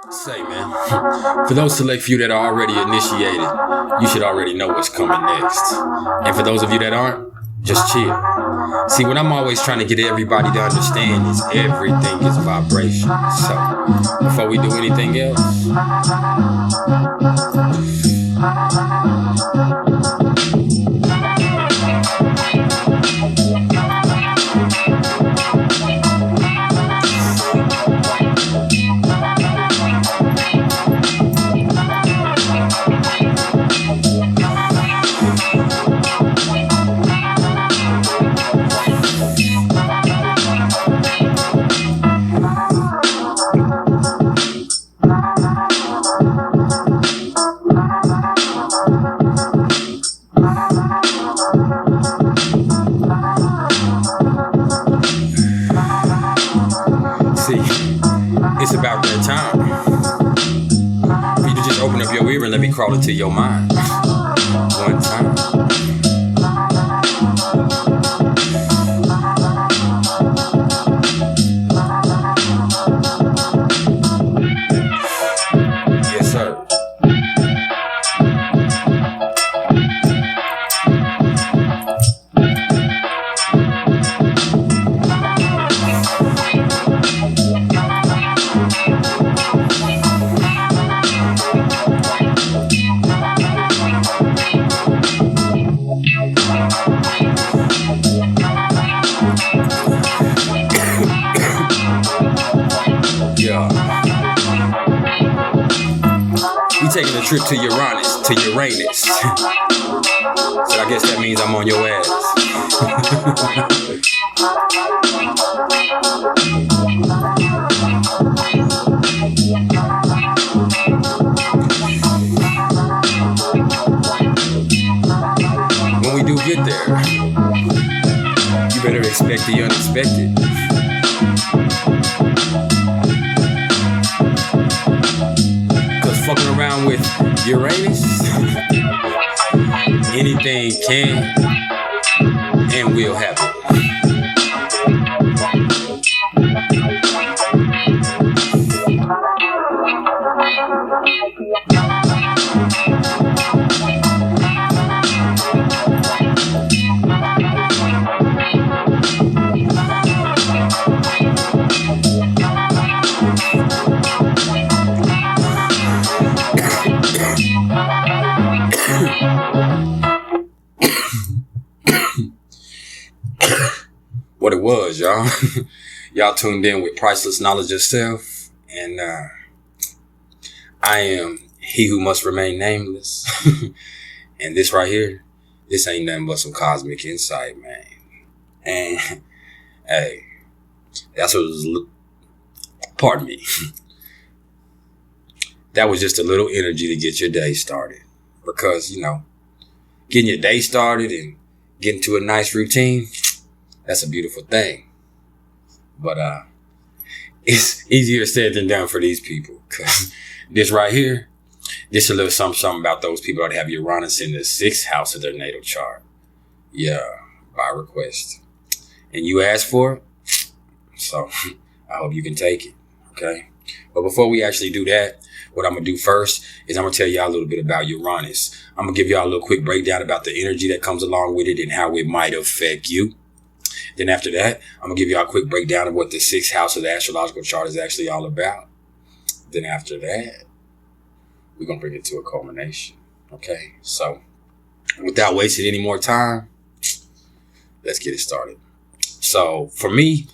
Say, man, for those select few that are already initiated, you should already know what's coming next. And for those of you that aren't, just chill. See, what I'm always trying to get everybody to understand is everything is vibration. So, before we do anything else, see, it's about that time for you to just open up your ear and let me crawl into your mind. One time. Yes, sir. Yeah. We taking a trip to Uranus. So I guess that means I'm on your ass. When we do get there, you better expect the unexpected. Cause fucking around with Uranus, anything can and will happen. What it was, y'all. Y'all tuned in with Priceless Knowledge of Self. And I am he who must remain nameless. And this right here, this ain't nothing but some cosmic insight, man. And hey, that's what it was. Pardon me. That was just a little energy to get your day started. Because, you know, getting your day started and getting to a nice routine, that's a beautiful thing. But it's easier said than done for these people. Cause this right here, this a little something about those people that have Uranus in the 6th house of their natal chart. Yeah, by request. And you asked for it, so I hope you can take it, okay? But before we actually do that, what I'm going to do first is I'm going to tell y'all a little bit about Uranus. I'm going to give y'all a little quick breakdown about the energy that comes along with it and how it might affect you. Then after that, I'm going to give y'all a quick breakdown of what the 6th house of the astrological chart is actually all about. Then after that, we're going to bring it to a culmination. Okay, so without wasting any more time, let's get it started. So for me,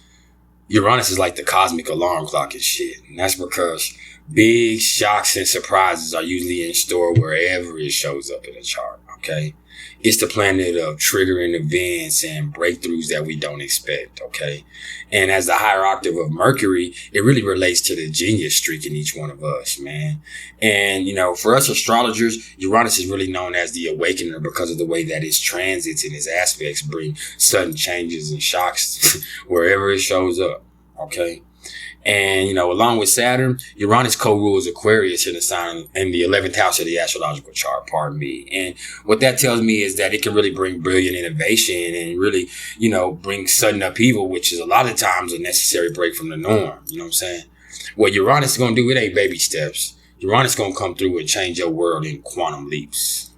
Uranus is like the cosmic alarm clock and shit. And that's because big shocks and surprises are usually in store wherever it shows up in a chart, okay? It's the planet of triggering events and breakthroughs that we don't expect, okay? And as the higher octave of Mercury, it really relates to the genius streak in each one of us, man. And, you know, for us astrologers, Uranus is really known as the awakener because of the way that its transits and its aspects bring sudden changes and shocks wherever it shows up, okay? And, you know, along with Saturn, Uranus co-rules Aquarius in the sign in the 11th house of the astrological chart, pardon me. And what that tells me is that it can really bring brilliant innovation and really, you know, bring sudden upheaval, which is a lot of times a necessary break from the norm. You know what I'm saying? What Uranus is going to do, it ain't baby steps. Uranus is going to come through and change your world in quantum leaps.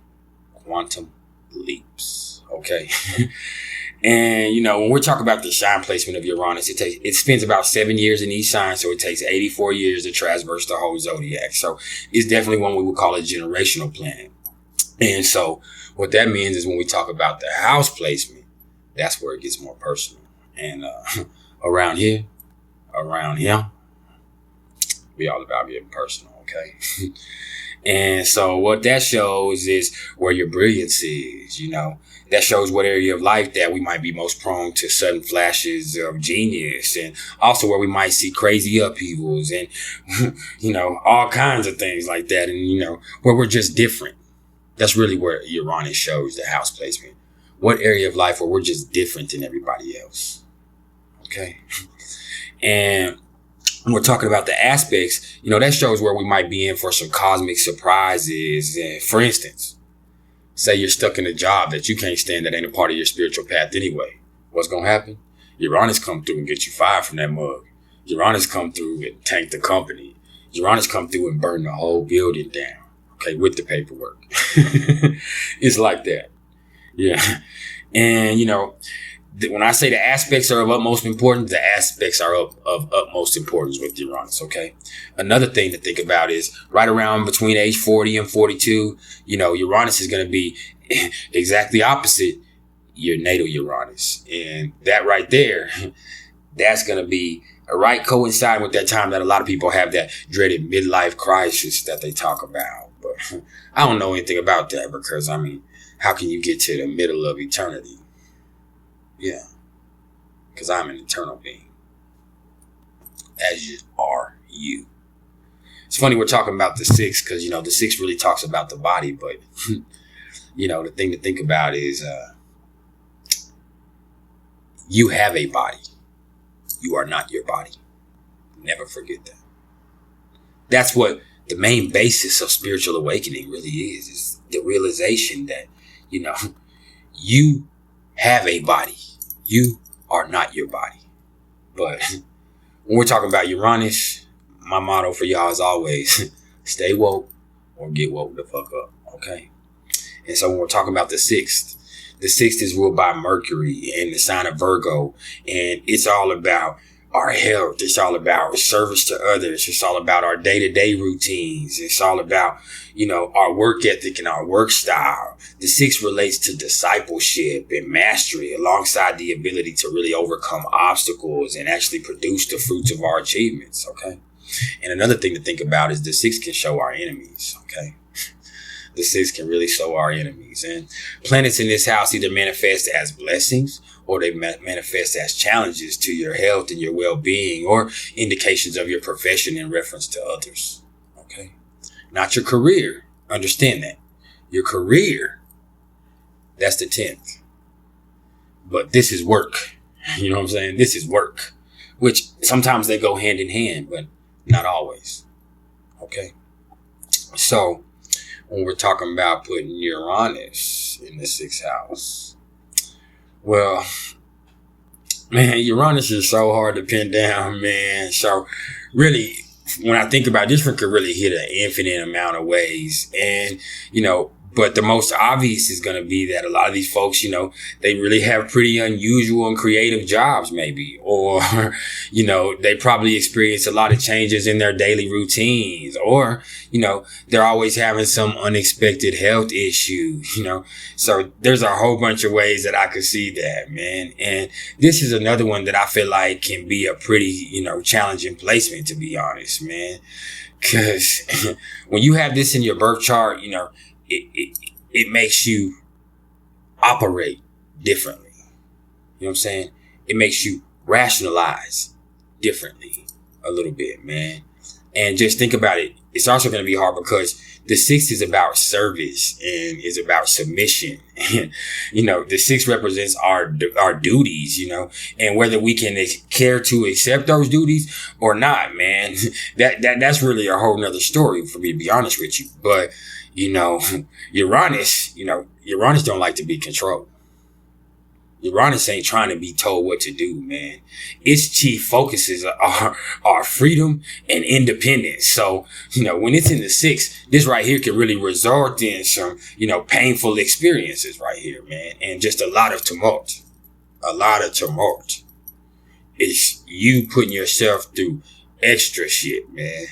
Quantum leaps. Okay. And, when we're talking about the sign placement of Uranus, it spends about 7 years in each sign. So it takes 84 years to traverse the whole zodiac. So it's definitely one we would call a generational planet. And so what that means is when we talk about the house placement, that's where it gets more personal. And around here, we all about getting personal, okay? And so what that shows is where your brilliance is, That shows what area of life that we might be most prone to sudden flashes of genius, and also where we might see crazy upheavals and, all kinds of things like that. And, where we're just different. That's really where Uranus shows the house placement. What area of life where we're just different than everybody else. Okay. And when we're talking about the aspects, that shows where we might be in for some cosmic surprises. And for instance, say you're stuck in a job that you can't stand that ain't a part of your spiritual path anyway. What's going to happen? Uranus come through and get you fired from that mug. Uranus come through and tank the company. Uranus come through and burn the whole building down. Okay, with the paperwork. It's like that. Yeah. And, when I say the aspects are of utmost importance, the aspects are of utmost importance with Uranus, okay? Another thing to think about is right around between age 40 and 42, Uranus is going to be exactly opposite your natal Uranus. And that right there, that's going to be right coincide with that time that a lot of people have that dreaded midlife crisis that they talk about. But I don't know anything about that because, how can you get to the middle of eternity? Yeah, because I'm an eternal being, as are you. It's funny we're talking about the 6 because, the 6 really talks about the body. But, the thing to think about is you have a body. You are not your body. Never forget that. That's what the main basis of spiritual awakening really is the realization that, you have a body. You are not your body. But when we're talking about Uranus, my motto for y'all is always stay woke or get woke the fuck up. Okay. And so when we're talking about the 6th is ruled by Mercury in the sign of Virgo. And it's all about our health. It's all about service to others. It's all about our day-to-day routines. It's all about, our work ethic and our work style. The 6 relates to discipleship and mastery alongside the ability to really overcome obstacles and actually produce the fruits of our achievements. Okay. And another thing to think about is the 6 can show our enemies. Okay. The 6 can really show our enemies. And planets in this house either manifest as blessings or they manifest as challenges to your health and your well-being or indications of your profession in reference to others. Okay. Not your career. Understand that. Your career, that's the 10th. But this is work. You know what I'm saying? This is work, which sometimes they go hand in hand, but not always. Okay. So when we're talking about putting Uranus in the 6th house, well, man, Uranus is so hard to pin down, man. So really, when I think about it, this one could really hit an infinite amount of ways. And, but the most obvious is going to be that a lot of these folks, they really have pretty unusual and creative jobs maybe, or, they probably experience a lot of changes in their daily routines, or, they're always having some unexpected health issue, so there's a whole bunch of ways that I could see that, man. And this is another one that I feel like can be a pretty, challenging placement, to be honest, man, because when you have this in your birth chart, it makes you operate differently. You know what I'm saying? It makes you rationalize differently a little bit, man. And just think about it. It's also going to be hard because the 6 is about service and is about submission. And, the 6 represents our duties, and whether we can care to accept those duties or not, man, that's really a whole nother story for me, to be honest with you. But, Uranus don't like to be controlled. Uranus ain't trying to be told what to do, man. Its chief focuses are freedom and independence. So, when it's in the 6th, this right here can really result in some, painful experiences right here, man. And just a lot of tumult. A lot of tumult. It's you putting yourself through extra shit, man.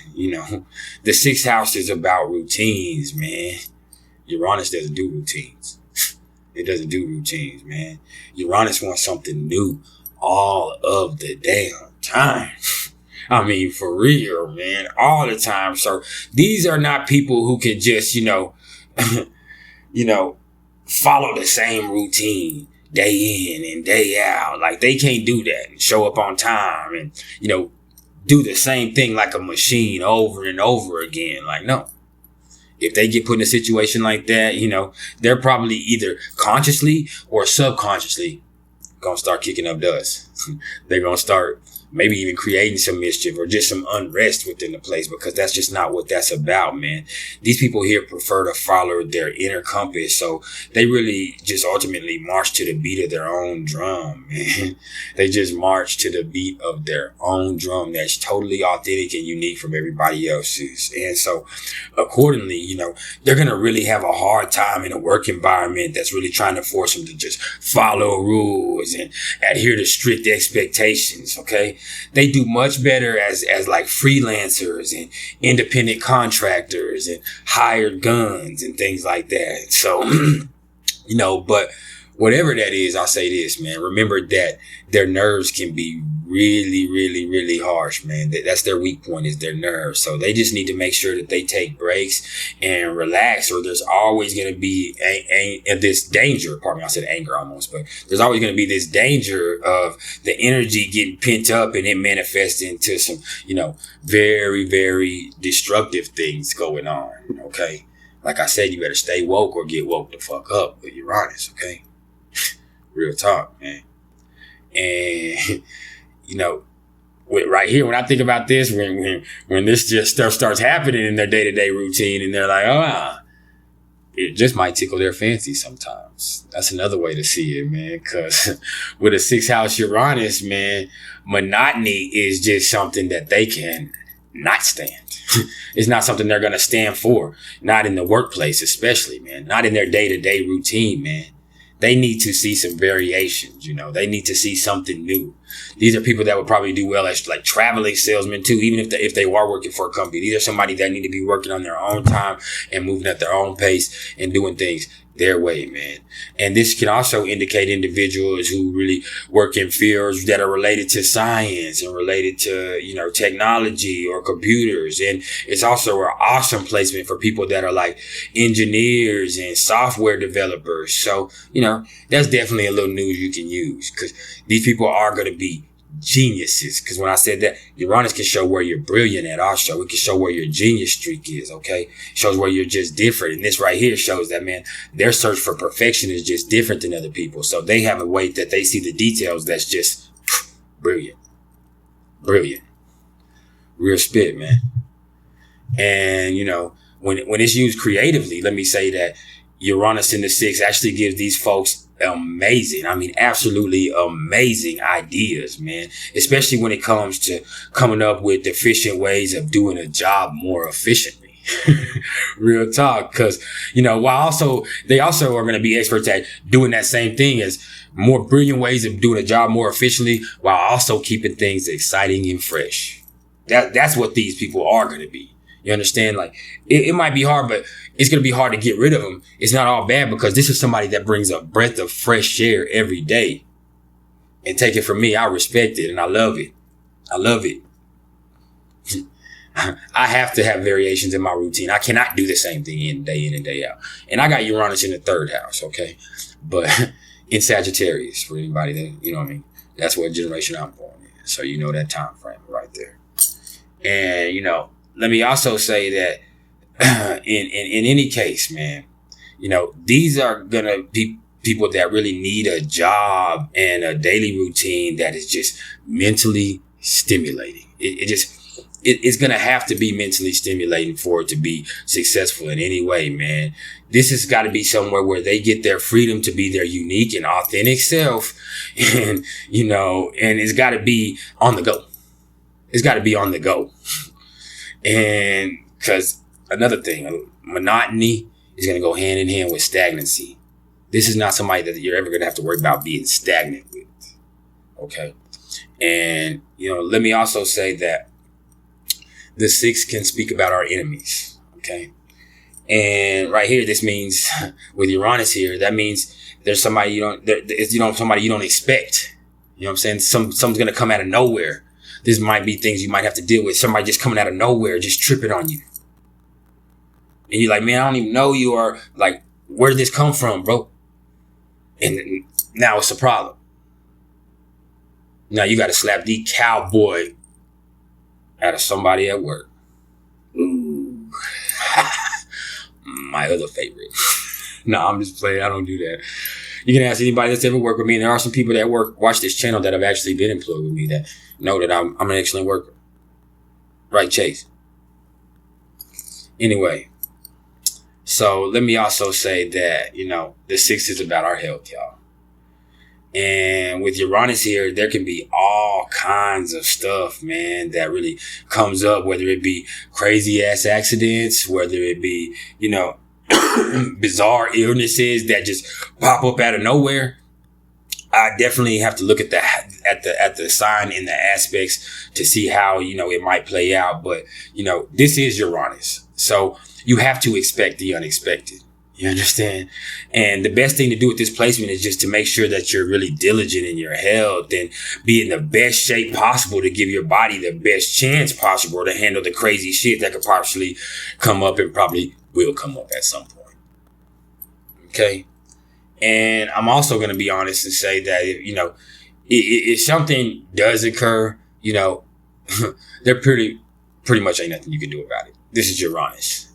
The 6th house is about routines, man. Uranus doesn't do routines. It doesn't do routines, man. Uranus wants something new all of the damn time. I mean, for real, man, all the time. So these are not people who can just, follow the same routine day in and day out. Like, they can't do that and show up on time and, do the same thing like a machine over and over again. Like, no. If they get put in a situation like that, they're probably either consciously or subconsciously going to start kicking up dust. They're going to start maybe even creating some mischief or just some unrest within the place, because that's just not what that's about, man. These people here prefer to follow their inner compass. So they really just ultimately march to the beat of their own drum, man. They just march to the beat of their own drum that's totally authentic and unique from everybody else's. And so accordingly, they're going to really have a hard time in a work environment that's really trying to force them to just follow rules and adhere to strict expectations. Okay. They do much better as like freelancers and independent contractors and hired guns and things like that. So, but whatever that is, I'll say this, man. Remember that their nerves can be really, really, really harsh, man. That's their weak point, is their nerves. So they just need to make sure that they take breaks and relax, or there's always going to be this danger. Pardon me, I said anger almost, but there's always going to be this danger of the energy getting pent up and it manifests into some, very, very destructive things going on. Okay. Like I said, you better stay woke or get woke the fuck up with Uranus. Okay. Real talk, man. And, right here, when I think about this, when this just stuff starts happening in their day-to-day routine and they're like, it just might tickle their fancy sometimes. That's another way to see it, man. Because with a 6th house Uranus, man, monotony is just something that they can not stand. It's not something they're going to stand for. Not in the workplace, especially, man. Not in their day-to-day routine, man. They need to see some variations, they need to see something new. These are people that would probably do well as like traveling salesmen too, even if they are working for a company. These are somebody that need to be working on their own time and moving at their own pace and doing things their way, man. And this can also indicate individuals who really work in fields that are related to science and related to, technology or computers. And it's also an awesome placement for people that are like engineers and software developers. So, that's definitely a little news you can use, because these people are going to be geniuses. Because when I said that, Uranus can show where you're brilliant at also. It can show where your genius streak is, okay? It shows where you're just different. And this right here shows that, man, their search for perfection is just different than other people. So they have a way that they see the details that's just brilliant. Brilliant. Real spit, man. And, when it's used creatively, let me say that Uranus in the 6th actually gives these folks absolutely amazing ideas, man. Especially when it comes to coming up with efficient ways of doing a job more efficiently. Real talk. Because, while they also are going to be experts at doing that same thing as more brilliant ways of doing a job more efficiently, while also keeping things exciting and fresh. That's what these people are going to be. You understand? Like, it might be hard, but it's going to be hard to get rid of them. It's not all bad, because this is somebody that brings a breath of fresh air every day. And take it from me, I respect it and I love it. I love it. I have to have variations in my routine. I cannot do the same thing in and day out. And I got Uranus in the 3rd house, okay? But in Sagittarius, for anybody that, that's what generation I'm born in. So that time frame right there. And, let me also say that in any case, man, these are going to be people that really need a job and a daily routine that is just mentally stimulating. It just it's going to have to be mentally stimulating for it to be successful in any way, man. This has got to be somewhere where they get their freedom to be their unique and authentic self. And, and it's got to be on the go. It's got to be on the go. And because another thing, monotony is going to go hand in hand with stagnancy. This is not somebody that you're ever going to have to worry about being stagnant with. Okay. And, let me also say that the 6 can speak about our enemies. Okay. And right here, this means with Uranus here, that means there's somebody somebody you don't expect. You know what I'm saying? Something's going to come out of nowhere. This might be things you might have to deal with. Somebody just coming out of nowhere, just tripping on you. And you're like, man, I don't even know you, or like, where did this come from, bro? And now it's a problem. Now you got to slap the cowboy out of somebody at work. Ooh. My other favorite. No, I'm just playing. I don't do that. You can ask anybody that's ever worked with me. And there are some people that watch this channel that have actually been employed with me that know that I'm an excellent worker. Right, Chase? Anyway. So let me also say that, the 6 is about our health, y'all. And with Uranus here, there can be all kinds of stuff, man, that really comes up, whether it be crazy ass accidents, whether it be, bizarre illnesses that just pop up out of nowhere. I definitely have to look at the sign and the aspects to see how, it might play out. But, this is Uranus. So you have to expect the unexpected. You understand? And the best thing to do with this placement is just to make sure that you're really diligent in your health and be in the best shape possible to give your body the best chance possible to handle the crazy shit that could possibly come up and probably will come up at some point. Okay? And I'm also going to be honest and say that, if something does occur, there pretty much ain't nothing you can do about it. This is Uranus.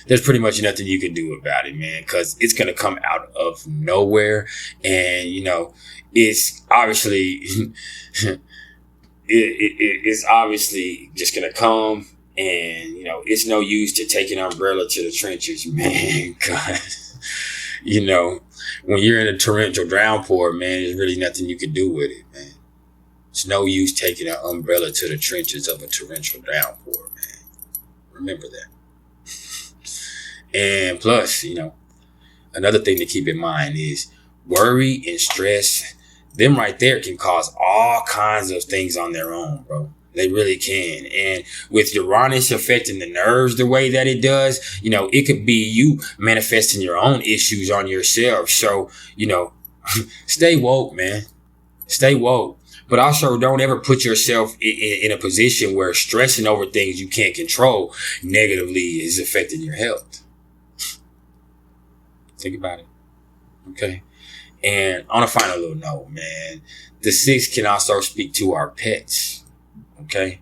There's pretty much nothing you can do about it, man, because it's going to come out of nowhere. And, it's obviously, it's obviously just going to come. And, it's no use to take an umbrella to the trenches, man, because, when you're in a torrential downpour, man, there's really nothing you can do with it, man. It's no use taking an umbrella to the trenches of a torrential downpour, man. Remember that. And plus, another thing to keep in mind is worry and stress. Them right there can cause all kinds of things on their own, bro. They really can. And with Uranus affecting the nerves the way that it does, it could be you manifesting your own issues on yourself. So, stay woke, man. Stay woke. But also don't ever put yourself in a position where stressing over things you can't control negatively is affecting your health. Think about it. Okay. And on a final little note, man, the 6 can also speak to our pets. Okay.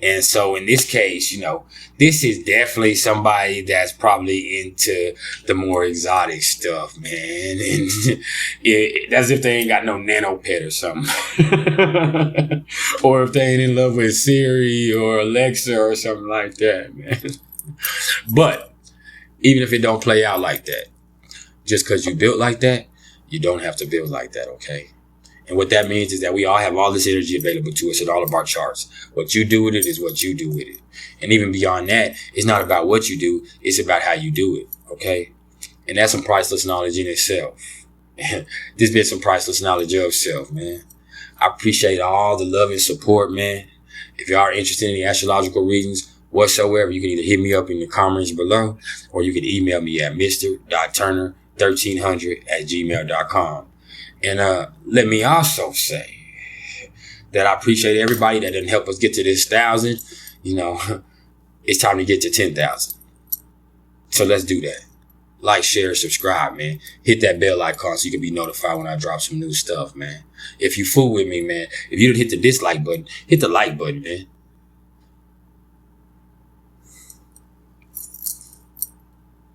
And so in this case, this is definitely somebody that's probably into the more exotic stuff, man. And that's if they ain't got no nano pet or something. Or if they ain't in love with Siri or Alexa or something like that, man. But even if it don't play out like that, just because you built like that, you don't have to build like that, okay? And what that means is that we all have all this energy available to us in all of our charts. What you do with it is what you do with it. And even beyond that, it's not about what you do. It's about how you do it. Okay. And that's some priceless knowledge in itself. This been some priceless knowledge of self, man. I appreciate all the love and support, man. If you are interested in the astrological readings whatsoever, you can either hit me up in the comments below, or you can email me at mr.turner1300@gmail.com. And let me also say that I appreciate everybody that didn't help us get to this 1,000. It's time to get to 10,000. So let's do that. Like, share, subscribe, man. Hit that bell icon so you can be notified when I drop some new stuff, man. If you fool with me, man, if you didn't hit the dislike button, hit the like button, man.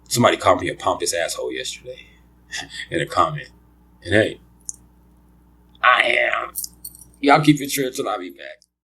Somebody called me a pompous asshole yesterday in a comment. And hey, I am. Y'all keep it true till I be back.